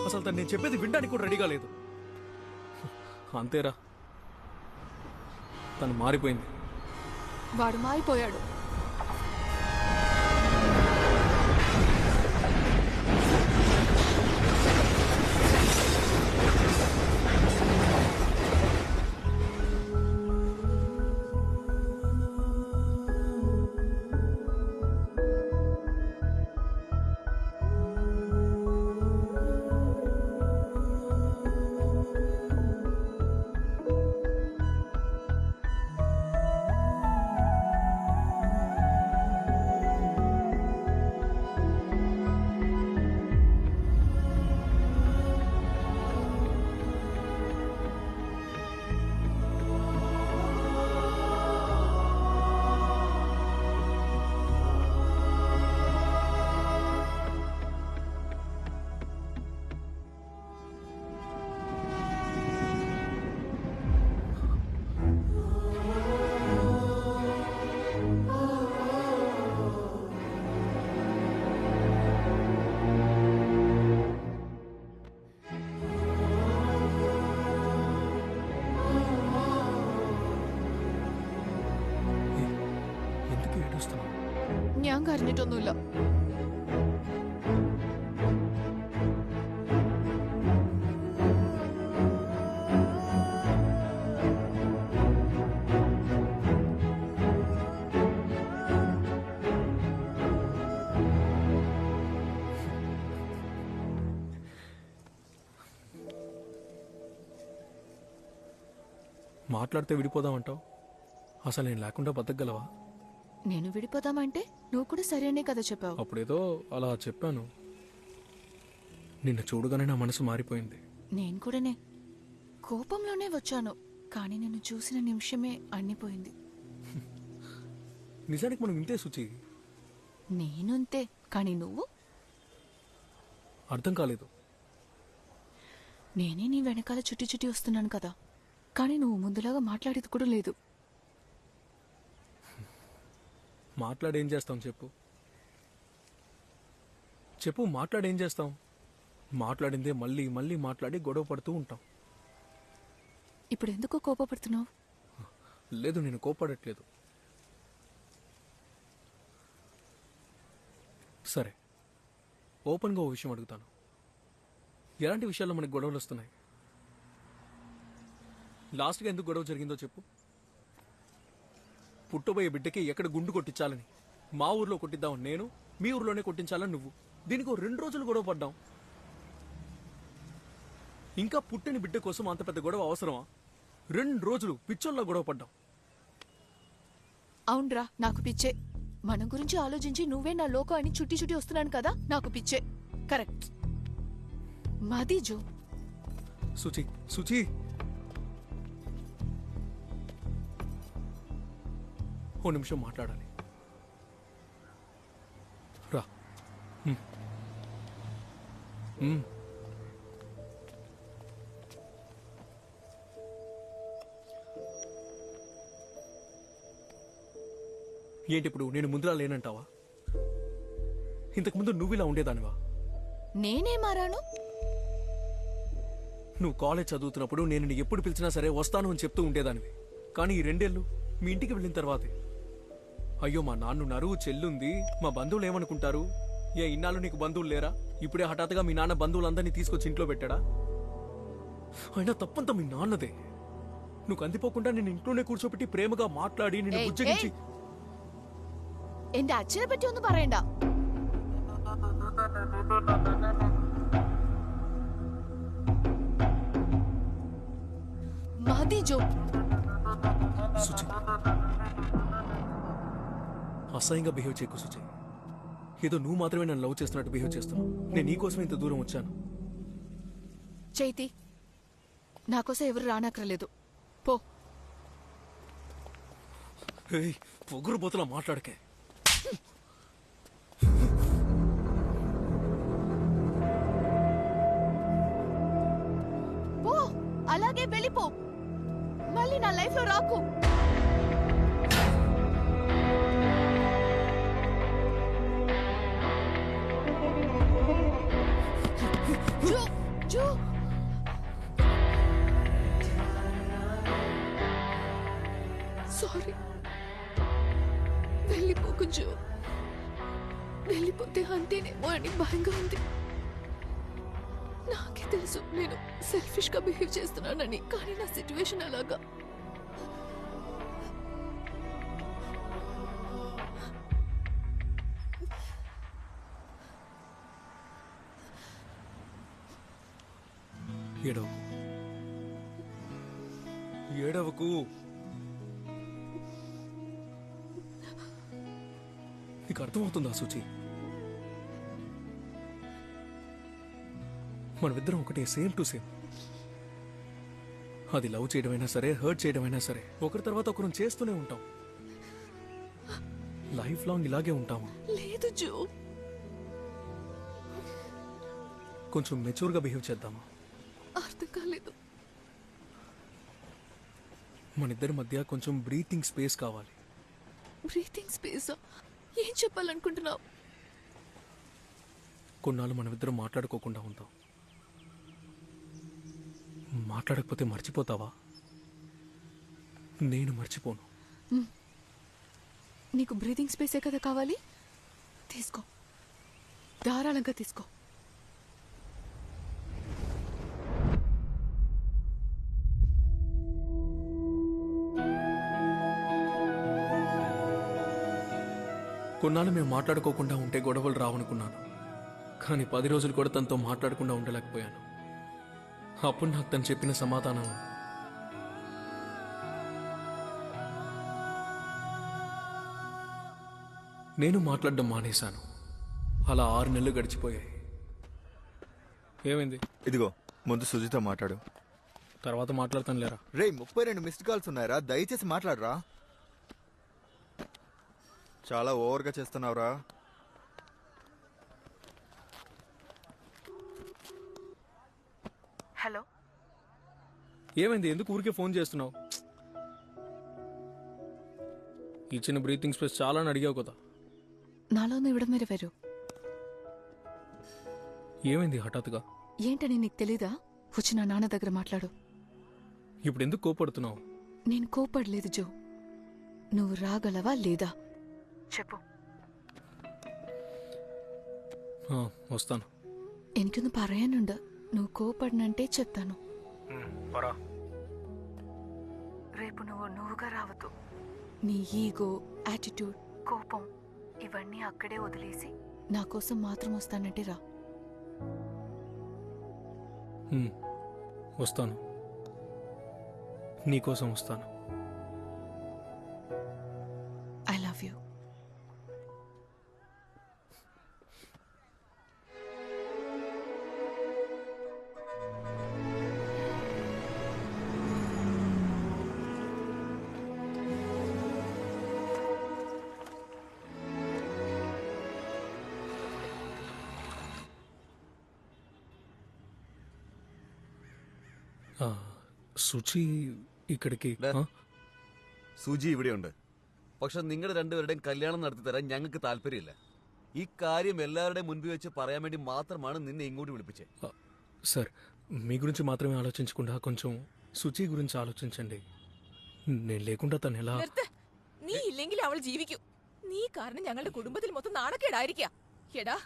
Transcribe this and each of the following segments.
అసలు తను నేను చెప్పేది వినడానికి కూడా రెడీగా లేదు. అంతేరా, తను మారిపోయింది. వాడు మారిపోయాడు. ఎందుకు ఏడుస్తున్నావు? ഞാൻ കരഞ്ഞിട്ടൊന്നുമില്ല. మాట్లాడితే విడిపోదామంటావు. అసలు నేను లేకుండా బతకగలవా? నేను విడిపోదామంటే నువ్వు కూడా సరేనే కదా చెప్పావు. అప్పుడేదో అలా చెప్పాను. నిన్ను చూడగానే నా మనసు మారిపోయింది. నేను కూడానే కోపంలోనే వచ్చాను, కానీ నిన్ను చూసిన నిమిషమే అన్నిపోయింది. నిజానికి మనం ఇంతే శుచి. నేనుంతే, కానీ నువ్వు? అర్థం కాలేదు. నేనే నీ వెనకాల చుట్టి చుట్టి వస్తున్నాను కదా, కానీ నువ్వు ముందులాగా మాట్లాడేది కూడా లేదు. మాట్లాడేం చేస్తాం చెప్పు? చెప్పు, మాట్లాడేం చేస్తాం? మాట్లాడిందే మళ్ళీ మళ్ళీ మాట్లాడి గొడవ పడుతూ ఉంటాం. ఇప్పుడు ఎందుకో కోపపడుతున్నావు? లేదు, నేను కోపడట్లేదు. సరే, ఓపెన్గా ఓ విషయం అడుగుతాను. ఎలాంటి విషయాల్లో మనకి గొడవలు వస్తున్నాయి? లాస్ట్గా ఎందుకు గొడవ జరిగిందో చెప్పు. పుట్టబోయే బిడ్డకి ఎక్కడ గుండు కొట్టించాలని మా ఊర్లో కొట్టిద్దాం నేను, మీ ఊర్లోనే కొట్టించాలని నువ్వు. దీనికి 2 రోజులు గొడవ పడ్డాం. ఇంకా పుట్టిన బిడ్డ కోసం అంత పెద్ద గొడవ అవసరమా? 2 రోజులు పిచ్చోళ్ళ గొడవ పడ్డాం. అవునరా, నాకు పిచ్చే. మన గురించి ఆలోచించి నువ్వే నా లోకం అని చుట్టి చుట్టి వస్తున్నాను కదా, నాకు పిచ్చే. కరెక్ట్. మాది జో. సుచి, సుచి, ఓ నిమిషం మాట్లాడాలి. రా. ఏంటి ఇప్పుడు నేను ముందులా లేనంటావా? ఇంతకుముందు నువ్వు ఇలా ఉండేదానివా? నేనే మారాను. నువ్వు కాలేజ్ చదువుతున్నప్పుడు నేను నీ ఎప్పుడు పిలిచినా సరే వస్తాను అని చెప్తూ ఉండేదానివి. కానీ ఈ 2 ఏళ్ళు మీ ఇంటికి వెళ్ళిన తర్వాతే, అయ్యో మా నాన్నున్నారు, చెల్లుంది, మా బంధువులు ఏమనుకుంటారు, ఇన్నాళ్ళు నీకు బంధువులు లేరా, ఇప్పుడే హఠాత్తుగా మీ నాన్న బంధువులందరినీ తీసుకొచ్చి ఇంట్లో పెట్టాడా? అయినా తప్పంతా మీ నాన్నదే. నువ్వు కందిపోకుండా నేను ఇంట్లోనే కూర్చోబెట్టి ప్రేమగా మాట్లాడి నిన్ను బుజ్జగించి. എന്റെ അച്ഛനെ പറ്റി ഒന്നും പറയണ്ട. മതി ജോ. సుచి, అసహ్యంగా బిహేవ్ చేయకు సుచి. ఏదో నువ్వు మాత్రమే నన్ను లవ్ చేస్తున్నట్టు బిహేవ్ చేస్తున్నావు. నేను నీకోసమే ఇంత దూరం వచ్చాను. చైతి, నాకోసం ఎవరు రానక్కర్లేదు, పో. పొగురు బోతులా మాట్లాడకే. పో, అలాగే వెళ్ళిపో. మళ్ళీ నా లైఫ్ లో రాకు. జో సారీ. వెళ్ళిపోకు జో. వెళ్ళిపోతే అంతేనేమో అని భయంగా ఉంది. నాకే తెలుసు నేను సెల్ఫిష్ గా బిహేవ్ చేస్తున్నానని, కానీ నా సిచ్యువేషన్ అలాగా. ఏడవకు, ఏడవకు. నీకు అర్థమవుతుందా సూచి? మనమిద్దరం ఒకటే, సేమ్ టు సేమ్. అది లవ్ చేయడమైనా సరే, హర్ట్ చేయడమైనా సరే, ఒకరి తర్వాత ఒకరు చేస్తూనే ఉంటాం. లైఫ్ లాంగ్ ఇలాగే ఉంటామా? లేదు జో. కొంచెం మెచ్యూర్గా బిహేవ్ చేద్దామా? అర్థం కాలేదు. మన ఇద్దరి మధ్య కొంచెం బ్రీతింగ్ స్పేస్ కావాలి. Breathing space? ఏం చెప్పాలనుకుంటున్నావు? కొన్నాళ్ళు మనమిద్దరం మాట్లాడుకోకుండా ఉంటాం. మాట్లాడకపోతే మర్చిపోతావా? నేను మర్చిపోను. నీకు బ్రీతింగ్ స్పేసే కదా కావాలి? తీసుకో, ధారాళంగా తీసుకో. కొన్నాళ్ళు మేము మాట్లాడుకోకుండా ఉంటే గొడవలు రావనుకున్నాను, కానీ 10 రోజులు కూడా తనతో మాట్లాడకుండా ఉండలేకపోయాను. అప్పుడు నాకు తను చెప్పిన సమాధానం, నేను మాట్లాడడం మానేశాను. అలా 6 నెలలు గడిచిపోయాయి. ఏమైంది? ఇదిగో ముందు సుజితో మాట్లాడు. తర్వాత మాట్లాడతాను లేరా. రే 32 మిస్డ్ కాల్స్ ఉన్నాయరా, దయచేసి మాట్లాడరా. చాలా ఓవర్గా చేస్తున్నావురా. హలో, ఏమైంది? ఎందుకు ఊరికే ఫోన్ చేస్తున్నావు? ఇచ్చిన బ్రీతింగ్ స్పేస్ చాలా అని అడిగావు కదా. నాలోనే ఇవ్వడం మీరు వేరు. ఏమైంది హఠాత్తుగా? ఏంటని నీకు తెలీదా? వచ్చి నా నాన్న దగ్గర మాట్లాడు. ఇప్పుడు ఎందుకు కోపడుతున్నావు? నేను కోపడలేదు జో. నువ్వు రాగలవా లేదా చెప్పు. వస్తాను. എനിക്കൊന്ന് പറയാനുണ്ട്. నువ్వు కోపడినంటే చెప్తాను. రేపు నువ్వుగా రావద్దు. నీ ఈగో, యాటిట్యూడ్, కోపం ఇవన్నీ అక్కడే వదిలేసి నా కోసం మాత్రం వస్తానంటే రా. వస్తాను, నీకోసం వస్తాను. I love you. സുചി ഇക്കടക്ക് സുജി ഇവിടെയുണ്ട്. പക്ഷെ നിങ്ങൾ രണ്ടുപേരുടെയും കല്യാണം നടത്തി തരാൻ ഞങ്ങൾക്ക് താല്പര്യമില്ല. ഈ കാര്യം എല്ലാവരുടെയും മുൻപിൽ വെച്ച് പറയാൻ വേണ്ടി മാത്രമാണ് നിന്നെ ഇങ്ങോട്ട് വിളിപ്പിച്ചത്. సార్, మీ గురించి మాత్రమే ఆలోచించకుండా కొంచెం సుచి గురించి ఆలోచించండి. నేను లేకుండా తను ఎలా? നീ ഇല്ലെങ്കിൽ അവൾ ജീവിക്കും. നീ കാരണം ഞങ്ങളുടെ കുടുംബത്തിൽ മൊത്തം നാണക്കേടായിരിക്കാ. എടാ,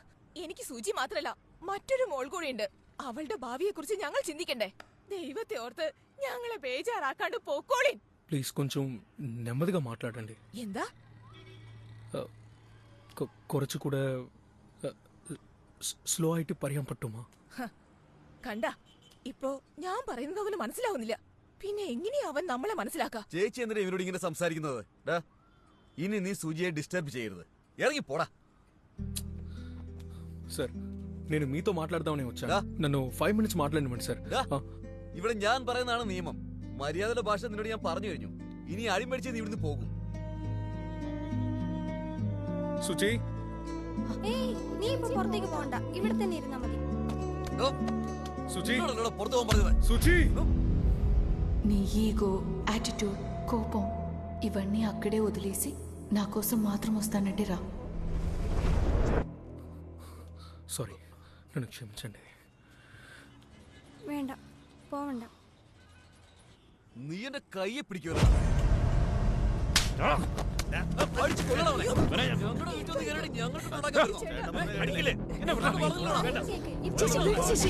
എനിക്ക് സുജി മാത്രല്ല മറ്റൊരു മോൾ കൂടിയുണ്ട്. അവളുടെ ഭാവിയെ കുറിച്ച് ഞങ്ങൾ ചിന്തിക്കണ്ടേ? ദൈവത്തെ ഓർത്ത് ഞങ്ങളെ ബേജാറാക്കാണ്ട് പോക്കോളിൻ. ప్లీజ్ కొంచెం నెమ్మదిగా మాట్లాడండి. എന്താ? കുറച്ചുകൂടെ സ്ലോ ആയിട്ട് പറയാൻ പറ്റുമോ? കണ്ട, ഇപ്പോ ഞാൻ പറയുന്നത് അവന് മനസ്സിലാവുന്നില്ല. പിന്നെ എങ്ങനെയാ അവൻ നമ്മളെ മനസ്സിലാക്കാ? ചേച്ചി എന്തിനാ ഇവരോട് ഇങ്ങനെ സംസാരിക്കുന്നത്? ഇനി നീ സുജിയെ ഡിസ്റ്റർബ് ചെയ്യരുത്. ഇറങ്ങി പോടാ. సార్, నేను మీతో మాట్లాడదామని వచ్చాను. నన్ను 5 minutes మాట్లాడనివ్వండి సార్. ഇവിടെ ഞാൻ പറയുന്നതാണ് നിയമം. മര്യാദയുടെ ഭാഷ നിന്നോട് ഞാൻ പറഞ്ഞു കഴിഞ്ഞു. ഇനി അടിമടിച്ച് നീ ഇവിടുന്ന് പോകും. സുചി, നീ ഇപ്പൊ പുറത്തേക്ക് പോകണ്ട, ഇവിടെ തന്നെ ഇരുന്നാ മതി. సుచి, പുറത്തു പോകാൻ പറഞ്ഞത്. సుచి. నీ ఈగో, యాటిట్యూడ్, కోపం ఇవన్నీ అక్కడే వదిలేసి నా కోసం మాత్రం వస్తానంటే రా. సారీ, నన్ను క్షమించండి. വേണ്ട പോവണ്ട. നീ എന്റെ കയ്യെ പിടിക്കുമല്ലോ. അടിച്ച് കൊല്ലണം അവനെ. ഞങ്ങളുടെ വീട്ടിൽ നിന്ന് കയറി ഞങ്ങൾക്ക് തുടങ്ങാൻ ചേച്ചി, വേണ്ട ചേച്ചി.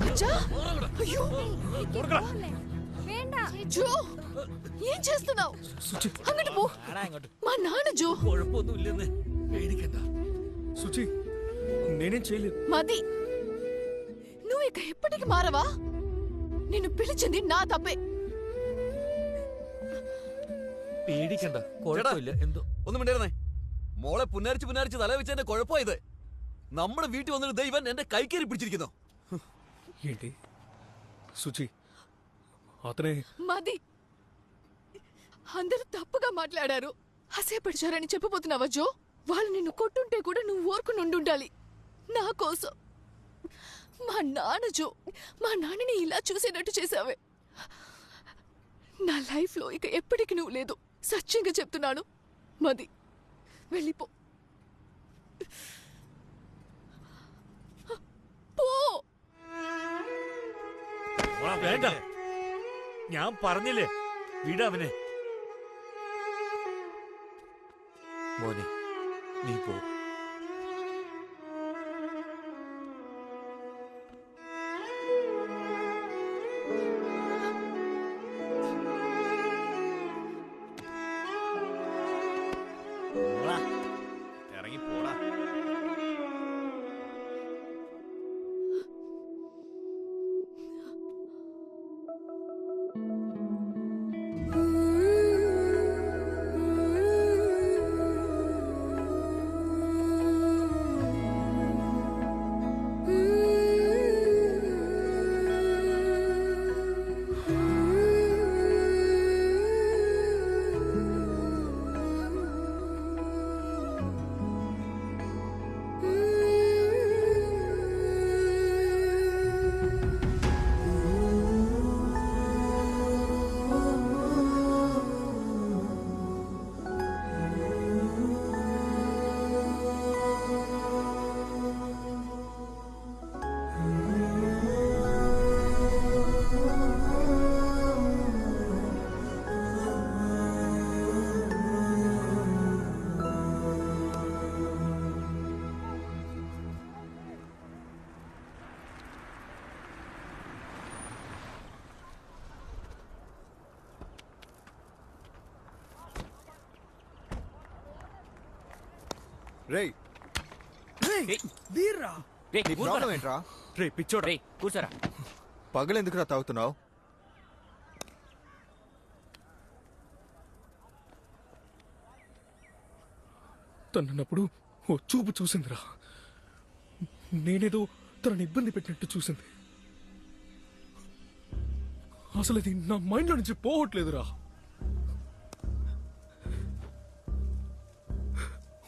అచ్చా, అయ్యో, പോവല്ലേ? വേണ്ട. జో ఏం చేస్తున్నావు? అంగటి పో. మా నాన్న జో. కుഴപ്പമൊന്നുമില്ലെന്ന് പേടിക്കണ്ട. సుచి, నేనేం చేయలేదు. మది, నువ్వు ఇక ఎప్పటికి మారవా? నిన్ను పిలిచింది నా తప్పే. പേടിക്കണ്ട, കുഴപ്പമില്ല. എന്തോ ഒന്നും മിണ്ടായിരുന്നേ. മോളെ പുന്നാരിച്ച് തല വെച്ചതിന്റെ കുഴപ്പമായത്. നമ്മുടെ വീട്ടിൽ വന്നിട്ട് ദൈവൻ എന്റെ കൈക്കേറി പിടിച്ചിരിക്കുന്നു. ఏంటి సుచి, అతనే మది, అందరూ తప్పుగా మాట్లాడారు, అసేపడిచారని చెప్పబోతున్నావా జో? వాళ్ళు నిన్ను కొట్టుంటే కూడా నువ్వు ఊరుకుని ఉండుండాలి నా కోసం. మా నాన్న జో, మా నాన్నని ఇలా చూసేటట్టు చేసావే. నా లైఫ్లో ఇక ఎప్పటికి నువ్వు లేదు, సత్యంగా చెప్తున్నాను. మది, వెళ్ళిపో. పో. വേണ്ട, ഞാൻ പറഞ്ഞില്ലേ വിടവനെ. മോനെ, നീ പോ. ഇറങ്ങി പോടാ. రేయ్, నీ ప్రాబ్లం ఏంట్రా? రే పిచ్చోడా, కూర్చోరా. పగలెందుకురా తాగుతున్నావు? తన్నప్పుడు ఓ చూపు చూసిందిరా. నేనేదో తనని ఇబ్బంది పెట్టినట్టు చూసింది. అసలు అది నా మైండ్లో నుంచి పోవట్లేదురా.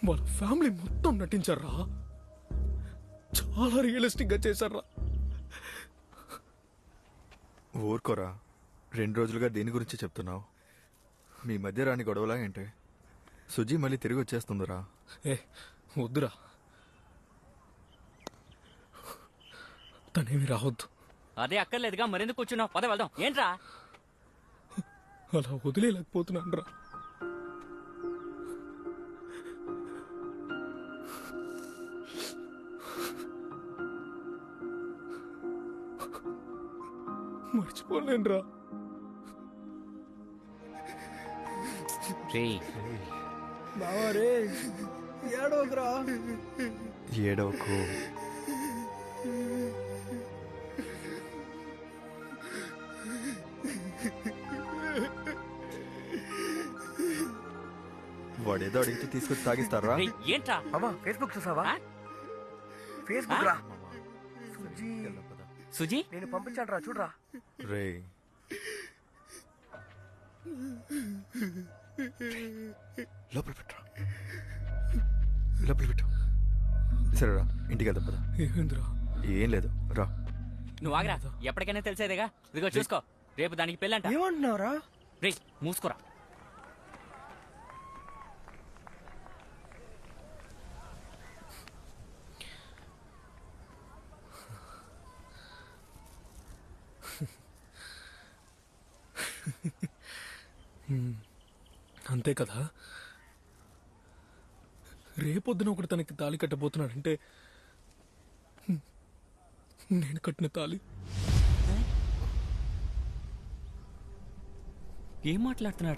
వాళ్ళ ఫ్యామిలీ మొత్తం నటించారా, చాలా రియలిస్టిక్ గా చేశారా. ఊరుకోరా, 2 రోజులుగా దేని గురించి చెప్తున్నావు? మీ మధ్య రాని గొడవలా ఏంటి? సుజీ మళ్ళీ తిరిగి వచ్చేస్తుందిరా. ఏ వద్దురా, తనేమి రావద్దు. అదే అక్కర్లేదుగా, మరెందుకు కూర్చున్నావు? పద వెళ్దాం. ఏంట్రా? అలా వదిలేలేకపోతున్నాను రా. మర్చిపోలేనురా. ఏడవకు. వాడేదో అడిగితే తీసుకొచ్చి తాగిస్తారా? రేయ్, ఏంట్రా? ఫేస్బుక్ చూసావా? ఆ? ఫేస్బుక్ రా. సుజీ, నేను పంపించాను రా, చూడరా. రే, లోపల పెట్టరా, లోపల పెట్టు. సరేరా, ఇంటికి వెళ్దాం పద. ఏమైందిరా? ఏం లేదు, రా. నువ్వు ఆగరా. ఎప్పటికైనా తెలిసేదేగా. ఇదిగో చూసుకో, రేపు దానికి పెళ్ళంట. ఏమంటున్నావురా? రేయ్, మూసుకోరా. అంతే కదా. రేపొద్దున ఒకటి తనకి తాళి కట్టబోతున్నాడంటే నేను కట్టిన తాళి. ఏం మాట్లాడుతున్నాడు?